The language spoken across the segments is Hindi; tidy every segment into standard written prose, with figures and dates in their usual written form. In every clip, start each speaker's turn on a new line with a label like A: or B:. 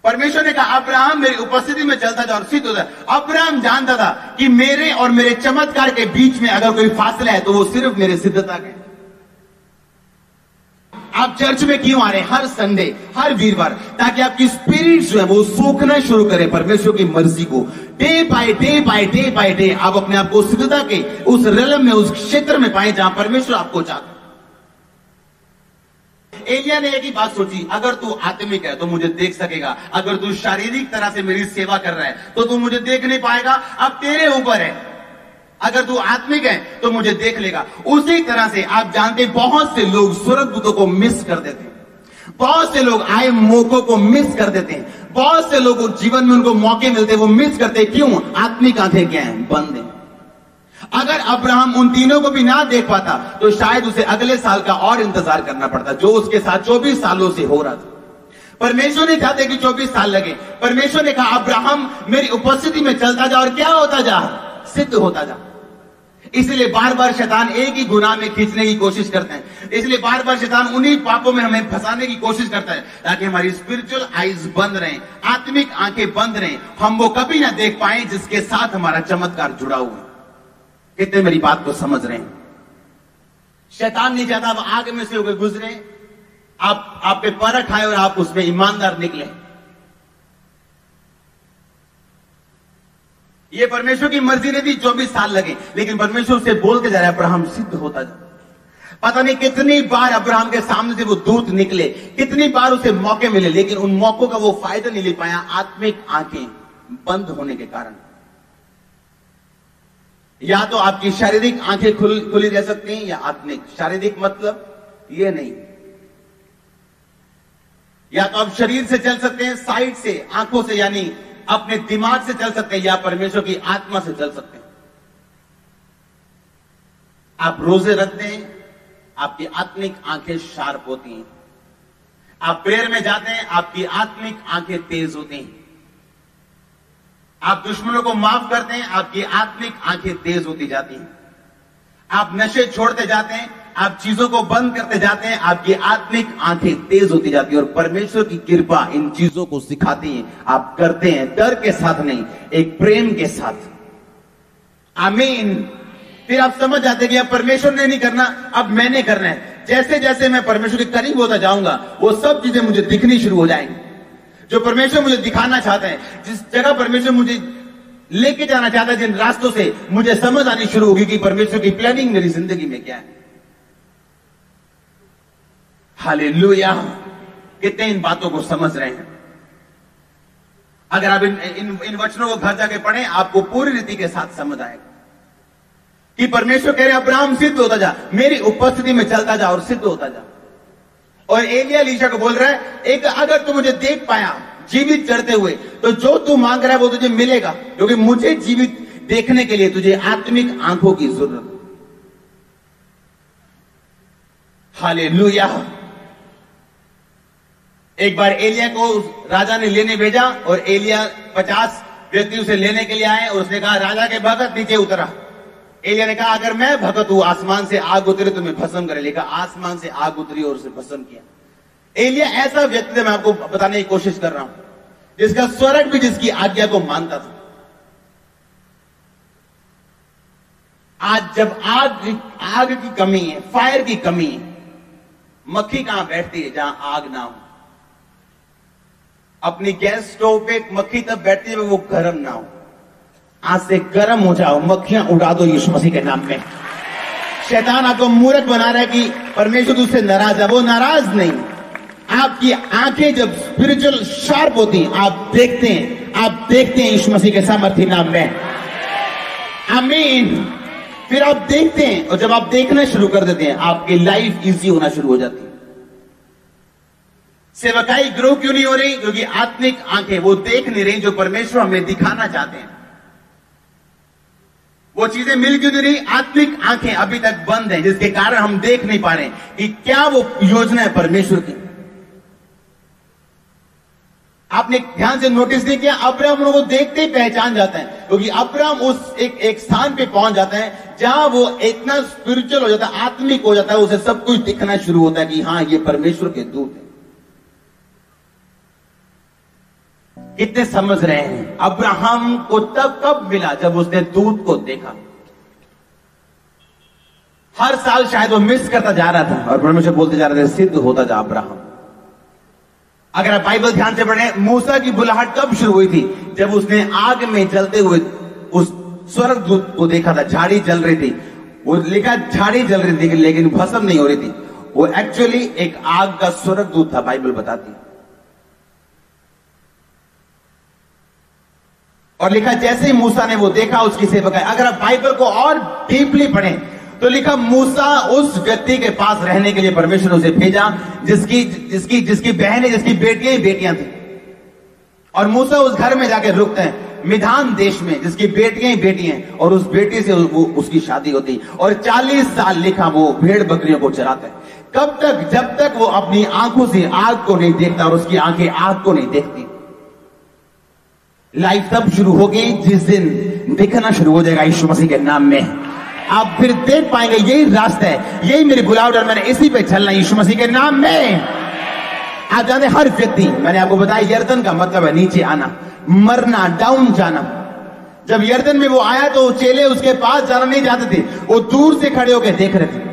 A: परमेश्वर ने कहा अब्राहम मेरी उपस्थिति में चलता था और सिद्ध होता। अब्राहम जानता था कि मेरे और मेरे चमत्कार के बीच में अगर कोई फासला है तो वो सिर्फ मेरे सिद्धता के। आप चर्च में क्यों आ रहे हैं हर संडे, हर वीरवार? ताकि आपकी स्पिरिट जो है वो सूखना शुरू करे परमेश्वर की मर्जी को। Day by day by day by day आप अपने आप को सिद्धता के उस रेलम में, उस क्षेत्र में पाए जहां परमेश्वर आपको चाहता। एलिया ने एक ही बात सोची, अगर तू आत्मिक है तो मुझे देख सकेगा, अगर तू शारीरिक तरह से मेरी सेवा कर रहा है तो तू मुझे देख नहीं पाएगा। अब तेरे ऊपर है, अगर तू आत्मिक है तो मुझे देख लेगा। उसी तरह से आप जानते बहुत से लोग स्वर्गदूतों को मिस कर देते हैं, बहुत से लोग आए मौकों को मिस कर देते हैं, बहुत से लोगों जीवन में उनको मौके मिलते हैं वो मिस करते हैं। क्यों? आत्मिक आंखें क्या है? बंद है। अगर अब्राहम उन तीनों को भी ना देख पाता तो शायद उसे अगले साल का और इंतजार करना पड़ता जो उसके साथ 24 सालों से हो रहा था। परमेश्वर ने चाहते कि 24 साल लगे। परमेश्वर ने कहा अब्राहम मेरी उपस्थिति में चलता जा और क्या होता जा? सिद्ध होता जा। इसलिए बार बार शैतान एक ही गुनाह में खींचने की कोशिश करते हैं, इसलिए बार बार शैतान उन्हीं पापों में हमें फंसाने की कोशिश करता है ताकि हमारी स्पिरिचुअल आईज बंद रहें, आत्मिक आंखें बंद रहें, हम वो कभी ना देख पाए जिसके साथ हमारा चमत्कार जुड़ा हुआ है। कितने मेरी बात को समझ रहे हैं? शैतान नहीं चाहता आप आग में से होकर गुजरे, आप पे परख आए और आप उसमें ईमानदार निकले। ये परमेश्वर की मर्जी नहीं थी 24 साल लगे, लेकिन परमेश्वर से बोलते जा रहा है अब्राहम सिद्ध होता जा। पता नहीं कितनी बार अब्राहम के सामने से वो दूत निकले, कितनी बार उसे मौके मिले, लेकिन उन मौकों का वो फायदा नहीं ले पाया आत्मिक आंखें बंद होने के कारण। या तो आपकी शारीरिक आंखें खुली रह सकती हैं या आत्मिक। शारीरिक मतलब ये नहीं, या तो आप शरीर से चल सकते हैं, साइड से, आंखों से, यानी अपने दिमाग से चल सकते हैं, या परमेश्वर की आत्मा से चल सकते हैं। आप रोजे रखते हैं, आपकी आत्मिक आंखें शार्प होती हैं। आप प्रेयर में जाते हैं, आपकी आत्मिक आंखें तेज होती हैं। आप दुश्मनों को माफ करते हैं, आपकी आत्मिक आंखें तेज होती जाती हैं। आप नशे छोड़ते जाते हैं, आप चीजों को बंद करते जाते हैं, आपकी आत्मिक आंखें तेज होती जाती है। और परमेश्वर की कृपा इन चीजों को सिखाती है। आप करते हैं डर के साथ नहीं, एक प्रेम के साथ। आमीन। फिर आप समझ जाते हैं कि अब परमेश्वर ने नहीं करना, अब मैंने करना है। जैसे जैसे मैं परमेश्वर के करीब होता जाऊंगा वो सब चीजें मुझे दिखनी शुरू हो जाएंगी जो परमेश्वर मुझे दिखाना चाहते हैं। जिस जगह परमेश्वर मुझे लेके जाना चाहता है, जिन रास्तों से, मुझे समझ आनी शुरू होगी कि परमेश्वर की प्लानिंग मेरी जिंदगी में क्या है। हालेलुया। कितने इन बातों को समझ रहे हैं? अगर आप इन वचनों को घर जाके पढ़ें आपको पूरी रीति के साथ समझ आएगा कि परमेश्वर कह रहे हैं अब्राहम सिद्ध होता जा, मेरी उपस्थिति में चलता जा और सिद्ध होता जा। और एलिया एलीशा को बोल रहा है एक, अगर तू मुझे देख पाया जीवित चढ़ते हुए तो जो तू मांग रहा है वो तुझे मिलेगा, क्योंकि मुझे जीवित देखने के लिए तुझे आत्मिक आंखों की जरूरत है। हालेलुया। एक बार एलिया को राजा ने लेने भेजा और एलिया 50 व्यक्ति उसे लेने के लिए आए और उसने कहा राजा के भगत नीचे उतरा। एलिया ने कहा अगर मैं भगत हूं, आसमान से आग उतरे तो मैं भस्म करे। लेकिन आसमान से आग उतरी और उसे भस्म किया। एलिया ऐसा व्यक्ति मैं आपको बताने की कोशिश कर रहा हूं जिसका स्वर्ग भी जिसकी आज्ञा को मानता था। आज जब आग की कमी है, फायर की कमी है, मक्खी कहां बैठती है? जहां आग ना हो। अपनी गैस स्टोव पे मक्खी तब बैठती है वो गर्म ना हो। आज से गर्म हो जाओ, मक्खियां उड़ा दो यीशु मसीह के नाम में। शैतान आपको मूर्ख बना रहा है कि परमेश्वर तुझसे नाराज है। वो नाराज नहीं। आपकी आंखें जब स्पिरिचुअल शार्प होती हैं, आप देखते हैं यीशु मसीह के सामर्थ्य नाम में। आमीन। फिर आप देखते हैं और जब आप देखना शुरू कर देते हैं आपकी लाइफ इजी होना शुरू हो जाती है। सेवकाई ग्रो क्यों नहीं हो रही? क्योंकि आत्मिक आंखें वो देख नहीं रही जो परमेश्वर हमें दिखाना चाहते हैं। वो चीजें मिल क्यों नहीं रही? आत्मिक आंखें अभी तक बंद हैं, जिसके कारण हम देख नहीं पा रहे कि क्या वो योजना है परमेश्वर की। आपने ध्यान से नोटिस नहीं किया? अब्राहम को देखते ही पहचान जाता है, क्योंकि अब्राहम उस एक स्थान पे पहुंच जाता है जहां वो इतना स्पिरिचुअल हो जाता है, आत्मिक हो जाता है, उसे सब कुछ दिखना शुरू होता है कि हाँ ये परमेश्वर के दूत है। कितने समझ रहे हैं? अब्राहम को तब कब मिला जब उसने दूत को देखा। हर साल शायद वो मिस करता जा रहा था और परमेश्वर बोलते जा रहे थे सिद्ध होता जा अब्राहम। अगर आप बाइबल ध्यान से पढ़ें, मूसा की बुलाहट कब शुरू हुई थी? जब उसने आग में जलते हुए उस स्वर्गदूत को देखा था। झाड़ी जल रही थी, वो लिखा झाड़ी जल रही थी लेकिन भस्म नहीं हो रही थी। वो एक्चुअली एक आग का स्वर्गदूत था, बाइबल बताती। और लिखा जैसे ही मूसा ने वो देखा उसकी सेवा की। अगर आप बाइबल को और डीपली पढ़ें तो लिखा मूसा उस व्यक्ति के पास रहने के लिए परमेश्वर उसे भेजा जिसकी बहनें, जिसकी बेटियां ही बेटियां थी। और मूसा उस घर में जाके रुकते हैं मिधान देश में, जिसकी बेटियां ही बेटियां हैं, और उस बेटी से उसकी शादी होती। और 40 साल लिखा वो भेड़ बकरियों को चराते हैं। कब तक? जब तक वो अपनी आंखों से आग को नहीं देखता और उसकी आंखें आग को नहीं देखती। लाइफ तब शुरू होगी जिस दिन दिखना शुरू हो जाएगा यीशु मसीह के नाम में। आप फिर देख पाएंगे यही रास्ता है, यही मेरी बुलावट, और मैंने इसी पे चलना यीशु मसीह के नाम में। आप जानते हर व्यक्ति, मैंने आपको बताया यर्दन का मतलब है नीचे आना, मरना, डाउन जाना। जब यर्दन में वो आया तो चेले उसके पास जाना नहीं चाहते थे, वो दूर से खड़े होकर देख रहे थे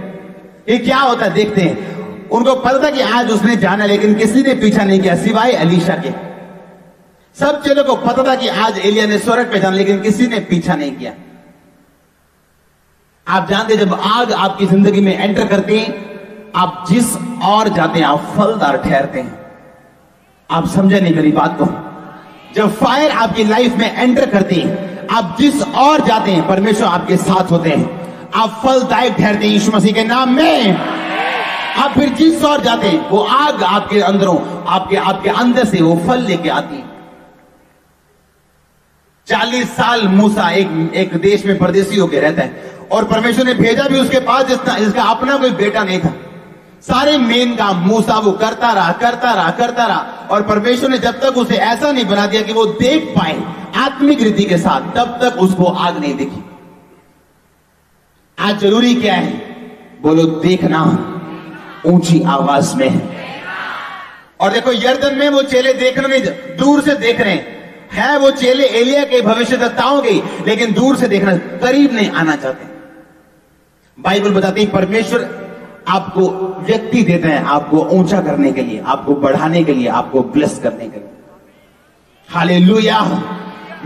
A: ये क्या होता है, देखते हैं। उनको पता था कि आज उसने जाना, लेकिन किसी ने पीछा नहीं किया सिवाय एलीशा के। सब चेलों को पता था कि आज एलिया ने स्वर्ग पे जाना, लेकिन किसी ने पीछा नहीं किया। आप जानते जब आग आपकी जिंदगी में एंटर करती है, आप जिस और जाते हैं आप फलदार ठहरते हैं। आप समझे नहीं मेरी बात को? जब फायर आपकी लाइफ में एंटर करती है, आप जिस और जाते हैं परमेश्वर आपके साथ होते हैं, आप फलदायक ठहरते हैं यीशु मसीह के नाम में। आप फिर जिस और जाते हैं वो आग आपके अंदरों, आपके अंदर से वो फल लेके आती है। 40 साल मूसा एक देश में परदेसी होकर रहता है, और परमेश्वर ने भेजा भी उसके पास जिसका अपना कोई बेटा नहीं था। सारे मेन काम मूसा वो करता रहा, और परमेश्वर ने जब तक उसे ऐसा नहीं बना दिया कि वो देख पाए आत्मिक रीति के साथ, तब तक उसको आग नहीं दिखी। आज जरूरी क्या है? बोलो देखना, ऊंची आवाज में। और देखो यर्दन में वो चेले देखना नहीं, दूर से देख रहे हैं। वो चेले एलिया के भविष्यद्वक्ताओं के, लेकिन दूर से देखना, करीब नहीं आना चाहते। बाइबल बताती है परमेश्वर आपको व्यक्ति देते हैं आपको ऊंचा करने के लिए, आपको बढ़ाने के लिए, आपको ब्लेस करने के लिए। हालेलुया।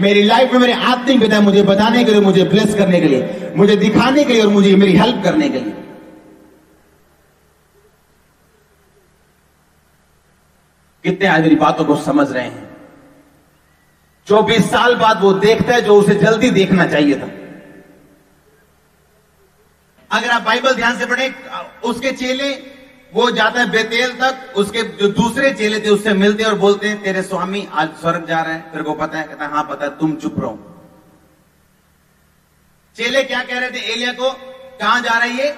A: मेरी लाइफ में मेरे आत्मिक पिता मुझे बताने के लिए, मुझे ब्लेस करने के लिए, मुझे दिखाने के लिए, और मुझे मेरी हेल्प करने के लिए। कितने आज मेरी बातों को समझ रहे हैं? 24 साल बाद वो देखता है जो उसे जल्दी देखना चाहिए था। अगर आप बाइबल ध्यान से पढ़ें, उसके चेले, वो जाता है बेतेल तक, उसके जो दूसरे चेले थे उससे मिलते और बोलते हैं तेरे स्वामी आज स्वर्ग जा रहा है, तेरे को पता है? कहता है हाँ पता है, तुम चुप रहो। चेले क्या कह रहे थे एलिया को? कहां जा रही है?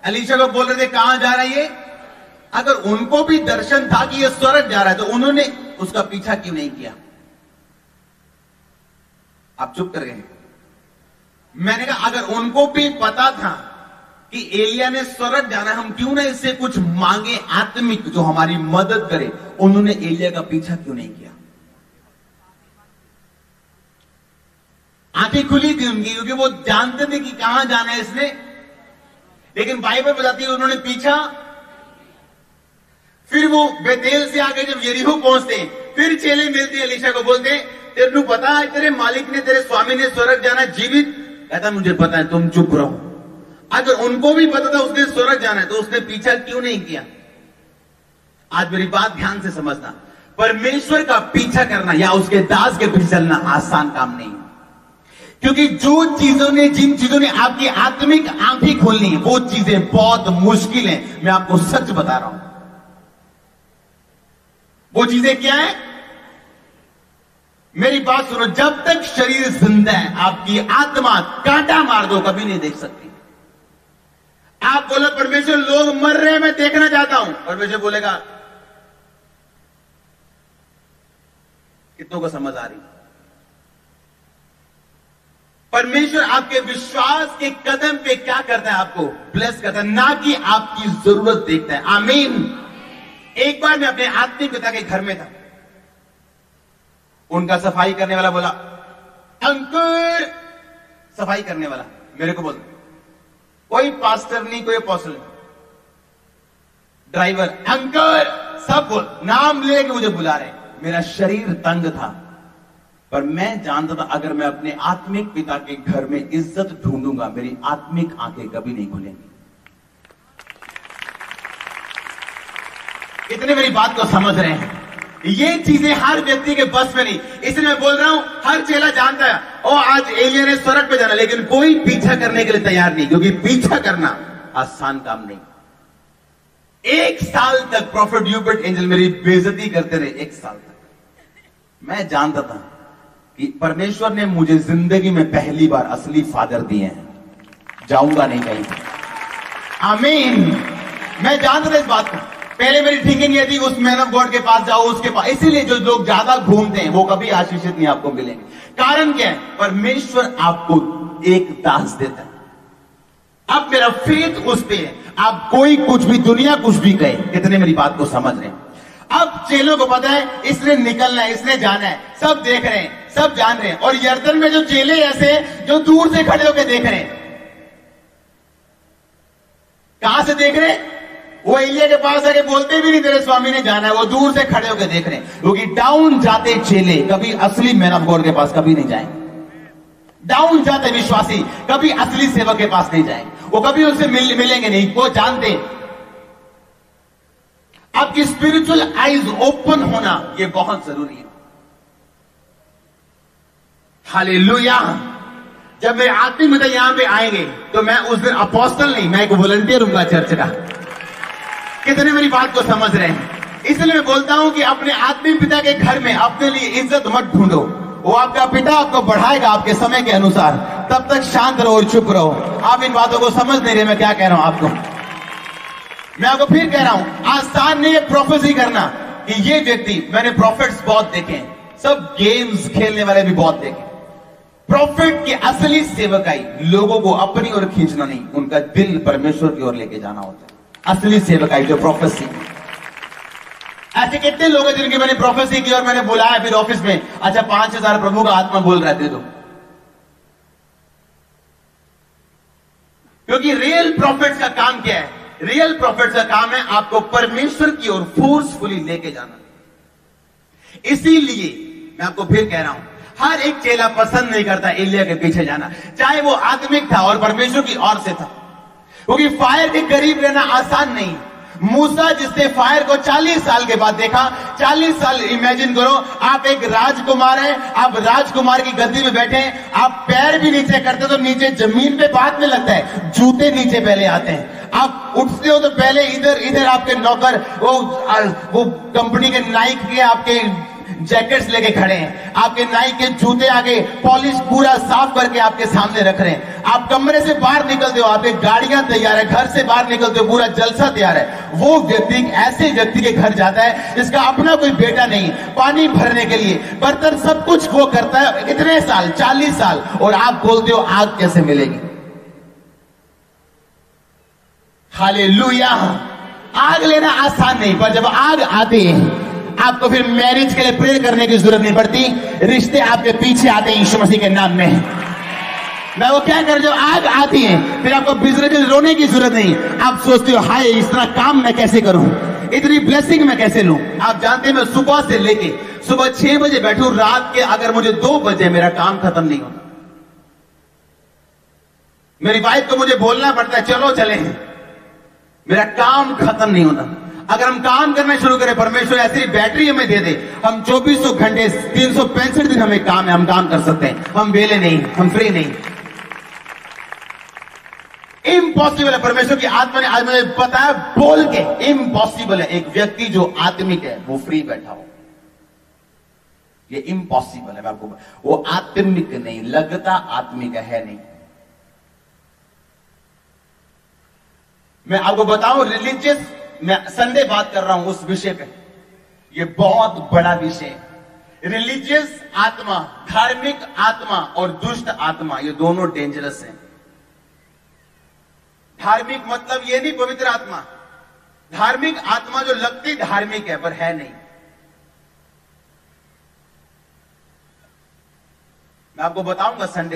A: एलीशा को बोल रहे थे कहां जा रही है? अगर उनको भी दर्शन था कि ये स्वर्ग जा रहा है तो उन्होंने उसका पीछा क्यों नहीं किया? आप चुप कर गए। मैंने कहा अगर उनको भी पता था कि एलिया ने स्वर्ग जाना, हम क्यों ना इससे कुछ मांगे आत्मिक जो हमारी मदद करे। उन्होंने एलिया का पीछा क्यों नहीं किया? आंखें खुली थी उनकी, क्योंकि वो जानते थे कि कहां जाना है इसने। लेकिन बाइबल बताती है उन्होंने पीछा। फिर वो बेतेल से आगे जब यरीहो पहुंचते हैं, फिर चेले मिलते हैं, एलीशा को बोलते हैं तेरे पता है तेरे मालिक ने, तेरे स्वामी ने स्वर्ग जाना जीवित? कहता मुझे पता है, तुम चुप रहो। अगर उनको भी पता था उसने स्वर्ग जाना है तो उसने पीछा क्यों नहीं किया? आज मेरी बात ध्यान से समझना, परमेश्वर का पीछा करना या उसके दास के पीछे चलना आसान काम नहीं है। क्योंकि जिन चीजों ने आपकी आत्मिक आंखें खोलनी है, वो चीजें बहुत मुश्किल हैं। मैं आपको सच बता रहा हूं। वो चीजें क्या है? मेरी बात सुनो, जब तक शरीर जिंदा है आपकी आत्मा कांटा मार दो कभी नहीं देख सकती। आप बोलो परमेश्वर लोग मर रहे हैं मैं देखना चाहता हूं, परमेश्वर बोलेगा कितनों को समझ आ रही? परमेश्वर आपके विश्वास के कदम पे क्या करता है? आपको ब्लेस करता है, ना कि आपकी जरूरत देखता है। आमीन। एक बार मैं अपने आत्मिक पिता के घर में था उनका सफाई करने वाला बोला, अंकुर, सफाई करने वाला मेरे को बोलता, कोई पास्टर नहीं, कोई अपोस्टल नहीं, ड्राइवर, अंकुर, सब बोल, नाम लेके मुझे बुला रहे। मेरा शरीर तंग था, पर मैं जानता था अगर मैं अपने आत्मिक पिता के घर में इज्जत ढूंढूंगा, मेरी आत्मिक आंखें कभी नहीं खुलेंगी। इतने मेरी बात को समझ रहे हैं? ये चीजें हर व्यक्ति के बस में नहीं, इसलिए मैं बोल रहा हूं हर चेला जानता है ओ आज एलिया ने स्वर्ग पे जाना, लेकिन कोई पीछा करने के लिए तैयार नहीं, क्योंकि पीछा करना आसान काम नहीं। 1 साल तक प्रॉफिट ह्यूबर्ट एंजल मेरी बेइज्जती करते रहे, 1 साल तक। मैं जानता था कि परमेश्वर ने मुझे जिंदगी में पहली बार असली फादर दिए हैं, जाऊंगा नहीं कहीं। आमीन। मैं जानता था इस बात को। पहले मेरी थिंकिंग ये थी उस मैन ऑफ गॉड के पास जाओ, उसके पास। इसीलिए जो लोग ज्यादा घूमते हैं वो कभी आशीषित नहीं आपको मिलेंगे। कारण क्या है? परमेश्वर आपको एक दास देता है। अब मेरा फेथ उस पे है, आप कोई कुछ भी, दुनिया कुछ भी कहे। कितने मेरी बात को समझ रहे हैं? अब चेलों को पता है इसने निकलना है, इसने जाना है, सब देख रहे हैं, सब जान रहे हैं। और यर्दन में जो चेले ऐसे जो दूर से खड़े होकर देख रहे हैं, कहां से देख रहे हैं? वो एलिया के पास आके बोलते भी नहीं तेरे स्वामी ने जाना है, वो दूर से खड़े होकर देख रहे हैं। क्योंकि डाउन जाते चेले कभी असली मैन ऑफ गॉड के पास कभी नहीं जाएंगे। डाउन जाते विश्वासी कभी असली सेवक के पास नहीं जाएंगे, वो कभी उनसे मिलेंगे नहीं। वो जानते आपकी स्पिरिचुअल आईज ओपन होना ये बहुत जरूरी है। हालेलुया। जब मेरे आत्मिक पिता यहां पे आएंगे तो मैं उस दिन अपोस्टल नहीं, मैं एक वॉलंटियर हूंगा चर्च का। कितने मेरी बात को समझ रहे हैं? इसलिए मैं बोलता हूं कि अपने आत्मिक पिता के घर में अपने लिए इज्जत मत ढूंढो। वो आपका पिता आपको बढ़ाएगा आपके समय के अनुसार। तब तक शांत रहो और चुप रहो। आप इन बातों को समझ नहीं रहे मैं क्या कह रहा हूं आपको। मैं आपको फिर कह रहा हूं, आसान नहीं है प्रोफेसी करना कि ये व्यक्ति, मैंने प्रॉफिट्स बहुत देखे हैं, सब गेम्स खेलने वाले भी बहुत देखे। प्रॉफिट की असली सेवकाई लोगों को अपनी ओर खींचना नहीं, उनका दिल परमेश्वर की ओर लेके जाना होता है। असली सेवकाई जो प्रोफेसी। ऐसे कितने लोग हैं जिनकी मैंने प्रोफेसी की और मैंने बुलाया फिर ऑफिस में, अच्छा 5000 प्रभु का आत्मा बोल रहे थे तो। क्योंकि रियल प्रॉफिट्स का काम क्या है? रियल प्रॉफिट्स का काम है आपको परमेश्वर की ओर फोर्सफुली लेके जाना। इसीलिए मैं आपको फिर कह रहा हूं, हर एक चेला पसंद नहीं करता एलिया के पीछे जाना, चाहे वो आत्मिक था और परमेश्वर की ओर से था। क्योंकि फायर के करीब रहना आसान नहीं। मूसा जिसने फायर को 40 साल के बाद देखा, 40 साल इमेजिन करो, आप एक राजकुमार हैं, आप राजकुमार की गद्दी में बैठे हैं, आप पैर भी नीचे करते तो नीचे जमीन पे बाद में लगता है, जूते नीचे पहले आते हैं। आप उठते हो तो पहले इधर इधर आपके नौकर वो कंपनी के नाइक के आपके जैकेट्स लेके खड़े हैं, आपके नाई के जूते आगे पॉलिश पूरा साफ करके आपके सामने रख रहे हैं। आप कमरे से बाहर निकलते हो, आपके गाड़ियां तैयार है, घर से बाहर निकलते हो, पूरा जलसा तैयार है। वो व्यक्ति ऐसे व्यक्ति के घर जाता है जिसका अपना कोई बेटा नहीं, पानी भरने के लिए बर्तन सब कुछ वो करता है। कितने साल? 40 साल। और आप बोलते हो आग कैसे मिलेगी? हालेलुया। आग लेना आसान नहीं, पर जब आग आती है आपको फिर मैरिज के लिए प्रेयर करने की जरूरत नहीं पड़ती, रिश्ते आपके पीछे आते हैं यीशु मसीह के नाम में। मैं वो क्या कर, जब आग आती है फिर आपको बिजनेस में रोने की जरूरत नहीं। आप सोचते हो हाय इस तरह काम मैं कैसे करूं, इतनी ब्लेसिंग मैं कैसे लूं। आप जानते हैं मैं सुबह से लेके सुबह 6 बजे बैठूं, रात के अगर मुझे 2 बजे मेरा काम खत्म नहीं होता। मेरी वाइफ को मुझे बोलना पड़ता है चलो चले, मेरा काम खत्म नहीं होता। अगर हम काम करना शुरू करें, परमेश्वर ऐसी बैटरी हमें दे दे, हम 2400 घंटे 365 दिन हमें काम है, हम काम कर सकते हैं। हम वेले नहीं, हम फ्री नहीं। इम्पॉसिबल है। परमेश्वर की आत्मा ने आज मुझे बताया बोल के, इम्पॉसिबल है एक व्यक्ति जो आत्मिक है वो फ्री बैठा हो। ये इम्पॉसिबल है। मैं आपको, वो आत्मिक नहीं, लगता आत्मिक है नहीं। मैं आपको बताऊं रिलीजियस, मैं संडे बात कर रहा हूं उस विषय पे, ये बहुत बड़ा विषय है। रिलीजियस आत्मा, धार्मिक आत्मा और दुष्ट आत्मा, ये दोनों डेंजरस हैं। धार्मिक मतलब ये नहीं पवित्र आत्मा, धार्मिक आत्मा जो लगती धार्मिक है पर है नहीं। मैं आपको बताऊंगा संडे